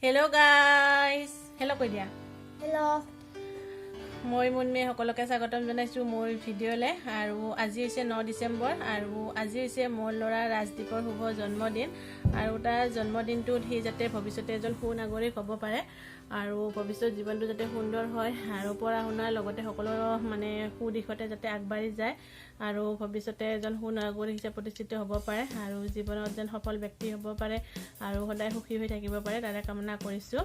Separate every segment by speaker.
Speaker 1: Hello guys, hello কৈ দিয়া।
Speaker 2: Hello.
Speaker 1: মই মুনমি সকলোকে স্বাগতম জনাইছো মোৰ ভিডিঅ'লে আৰু আজি হৈছে 9 ডিসেম্বৰ আৰু আজি হৈছে মোৰ ল'ৰা ৰাজদীপৰ শুভ জন্মদিন আৰু তাৰ জন্মদিনটোত সি যাতে ভৱিষ্যতে এজন সুনাগৰিক হ'ব পাৰে আৰু ভৱিষ্যত জীৱনটো যাতে সুন্দৰ হয় আৰু পঢ়া শুনাৰ লগতে সকলো মানে সুদিশতে যাতে আগবাঢ়ি যায় আৰু ভৱিষ্যতে এজন সুনাগৰিক হিচাপে প্ৰতিষ্ঠিত হ'ব পাৰে আৰু জীৱনত যেন সফল ব্যক্তি হ'ব পাৰে আৰু সদায় সুখী হৈ থাকিব পাৰে তাৰে কামনা কৰিছো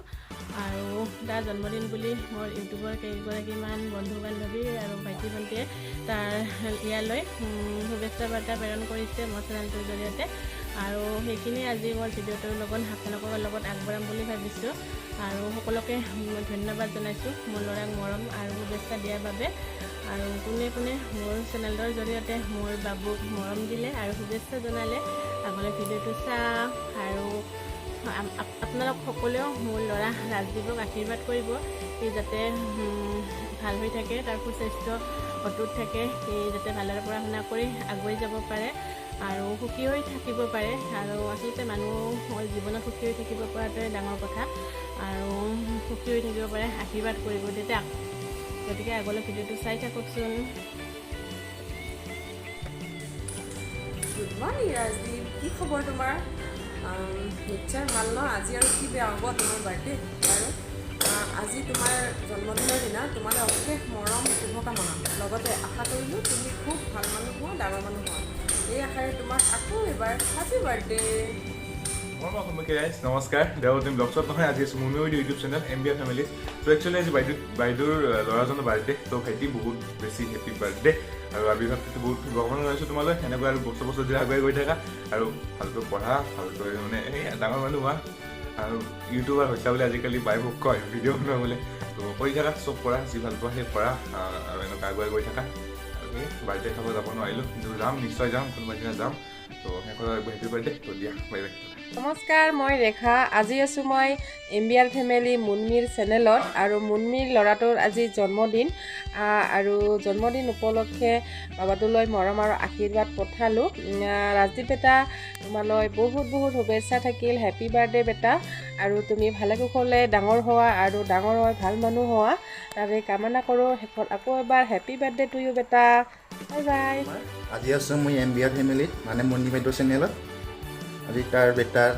Speaker 1: আৰু তাৰ জন্মদিন বুলি মোৰ ইউটিউবৰ কেইগৰাকীমান বন্ধু বান্ধৱী আৰু ভাইটি ভণ্টিয়ে তাৰ ইয়ালৈ শুভেচ্ছা বাৰ্তা প্ৰেৰণ কৰিছে মোৰ চেনেলটোৰ জৰিয়তে আৰু সেইখিনি আজি মই ভিডিঅ'টোৰ লগত আপোনালোকৰ লগত আগবঢ়াম বুলি ভাবিছোঁ আৰু সকলোকে ধন্যবাদ জনাইছোঁ মোৰ ল'ৰাক মৰম আৰু শুভেচ্ছা দিয়াৰ বাবে আৰু কোনে কোনে মোৰ চেনেলৰ জৰিয়তে মোৰ বাবুক মৰম দিলে আৰু শুভেচ্ছা জনালে আগলৈ ভিডিঅ'টো চাওক আৰু আপোনালোক সকলেও মোৰ ল'ৰা ৰাজদীপক আশীৰ্বাদ কৰিব সি যাতে ভাল হৈ থাকে তাৰ সুস্বাস্থ্য অটুট থাকে সি যাতে ভালদৰে পঢ়া শুনা কৰি আগুৱাই যাব পাৰে আৰু সুখী হৈ থাকিব পাৰে আৰু আচলতে মানুহৰ জীৱনত সুখী হৈ থাকিব পৰাটোৱে ডাঙৰ কথা আৰু সুখী হৈ থাকিব পাৰে আশীৰ্বাদ কৰিব তেতিয়া গতিকে আগলৈ ভিডিঅ'টো চাই থাককচোন।
Speaker 3: গুড মৰ্নিং ৰাজদীপ, কি খবৰ তোমাৰ? নিশ্চয় ভাল ন? আজি আৰু কি বেয়া হ'ব তোমাৰ বাৰ্থডে আৰু আজি তোমাৰ জন্মদিনৰ দিনা তোমালৈ অশেষ মৰম শুভকামনা লগতে আশা কৰিলোঁ তুমি খুব ভাল মানুহ হোৱা ডাঙৰ মানুহ হোৱা এই আশাৰে তোমাক আকৌ এবাৰ হেপী বাৰ্থডে।
Speaker 4: নমস্কাৰ দেৱতী ব্লগছত নহয় আজি আছোঁ মুনমিৰ ইউটিউব চেনেল MBR ফেমিলি। ত' একচুৱেলি আজি বাইদেউৰ ল'ৰাজনৰ বাৰ্থডে ত' ভাইটি বহুত বেছি হেপী বাৰ্থডে আৰু আবিৰ্ভাৱটো বহুত শুভকামনা জনাইছোঁ তোমালৈ এনেকৈ আৰু বছৰ বছৰ ধৰি আগুৱাই গৈ থাকা আৰু ভালকৈ পঢ়া ভালকৈ মানে এই ডাঙৰ মানুহ হোৱা আৰু ইউটিউবাৰ হৈছা বুলি আজিকালি বাই মোক কয় ভিডিঅ' বনাবলৈ ত' কৰি থাকা চব কৰা যি ভাল পোৱা সেই কৰা আৰু এনেকৈ আগুৱাই গৈ থাকা আৰু এই বাৰ্থডে খাব যাব নোৱাৰিলোঁ কিন্তু যাম নিশ্চয় যাম কোনোবা দিনা যাম ত' শেষত হেপী বাৰ্থডে ত' দিয়া বাই বাই।
Speaker 3: নমস্কাৰ, মই ৰেখা। আজি আছোঁ মই MBR ফেমিলি মুনমিৰ চেনেলত আৰু মুনমিৰ ল'ৰাটোৰ আজি জন্মদিন আৰু জন্মদিন উপলক্ষে বাবাটোলৈ মৰম আৰু আশীৰ্বাদ পঠালোঁ। ৰাজদীপ বেটা তোমালৈ বহুত বহুত শুভেচ্ছা থাকিল, হেপী বাৰ্থডে বেটা আৰু তুমি ভালে কুশলে ডাঙৰ হোৱা আৰু ডাঙৰ হৈ ভাল মানুহ হোৱা তাৰে কামনা কৰোঁ। শেষত আকৌ এবাৰ হেপী বাৰ্থডে টু ইউ বেটা, বাই বাই।
Speaker 5: আজি আছোঁ মই MBR ফেমিলিত মানে মুন্নি বাইদেউৰ চেনেলত। আজি তাৰ বেটাৰ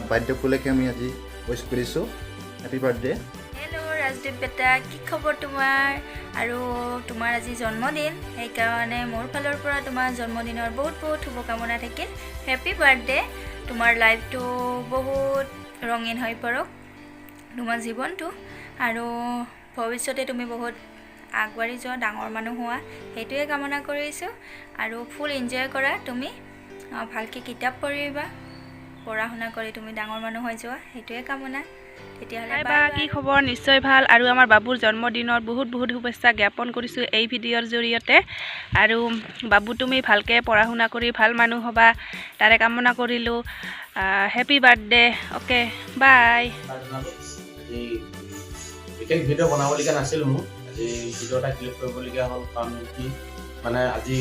Speaker 5: বাৰ্থডে উপলক্ষে আমি আজি উইচ কৰিছোঁ হেপী বাৰ্থডে।
Speaker 2: হেল্ল' ৰাজদীপ বেটা, কি খবৰ তোমাৰ? আৰু তোমাৰ আজি জন্মদিন, সেইকাৰণে মোৰ ফালৰ পৰা তোমাৰ জন্মদিনৰ বহুত বহুত শুভকামনা থাকিল। হেপী বাৰ্থডে, তোমাৰ লাইফটো বহুত ৰঙীন হৈ পৰক তোমাৰ জীৱনটো আৰু ভৱিষ্যতে তুমি বহুত আগবাঢ়ি যোৱা ডাঙৰ মানুহ হোৱা সেইটোৱে কামনা কৰিছোঁ আৰু ফুল এনজয় কৰা তুমি ভালকৈ কিতাপ পঢ়িবা পঢ়া শুনা কৰি তুমি ডাঙৰ মানুহ হৈ যোৱা সেইটোৱে কামনা। তেতিয়াহ'লে
Speaker 1: কি খবৰ? নিশ্চয় ভাল আৰু আমাৰ বাবুৰ জন্মদিনৰ বহুত বহুত শুভেচ্ছা জ্ঞাপন কৰিছোঁ এই ভিডিঅ'ৰ জৰিয়তে আৰু বাবু তুমি ভালকৈ পঢ়া শুনা কৰি ভাল মানুহ হ'বা তাৰে কামনা কৰিলোঁ। Happy birthday, okay bye.
Speaker 6: বিশেষ ভিডিঅ' বনাবলগীয়া নাছিলোঁ মোৰ, আজি ভিডিঅ' এটা ক্লিক কৰিবলগীয়া হ'ল কাৰণ কি মানে আজি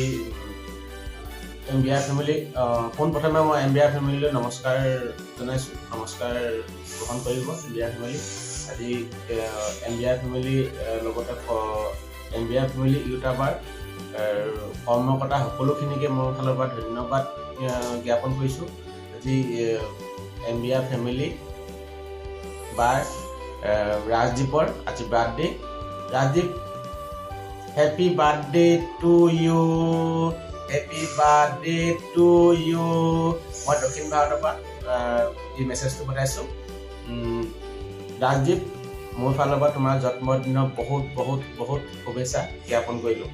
Speaker 6: MBR ফেমিলি পোনপ্ৰথমে মই MBR ফেমিলিলৈ নমস্কাৰ জনাইছোঁ, নমস্কাৰ গ্ৰহণ কৰিব MBR ফেমিলি। আজি MBR ফেমিলি লগতে MBR ফেমিলি ইউটিউবাৰ কৰ্মকৰ্তা সকলোখিনিকে মোৰ ফালৰ পৰা ধন্যবাদ জ্ঞাপন কৰিছোঁ। আজি MBR ফেমিলি বাৰ ৰাজদীপৰ আজি birthday. Rajdeep happy birthday to you, happy birthday to you. মই দক্ষিণ ভাৰতৰ পৰা এই মেছেজটো পঠাইছোঁ। ৰাজদীপ মোৰ ফালৰ পৰা তোমাৰ জন্মদিনৰ বহুত বহুত বহুত শুভেচ্ছা জ্ঞাপন কৰিলোঁ।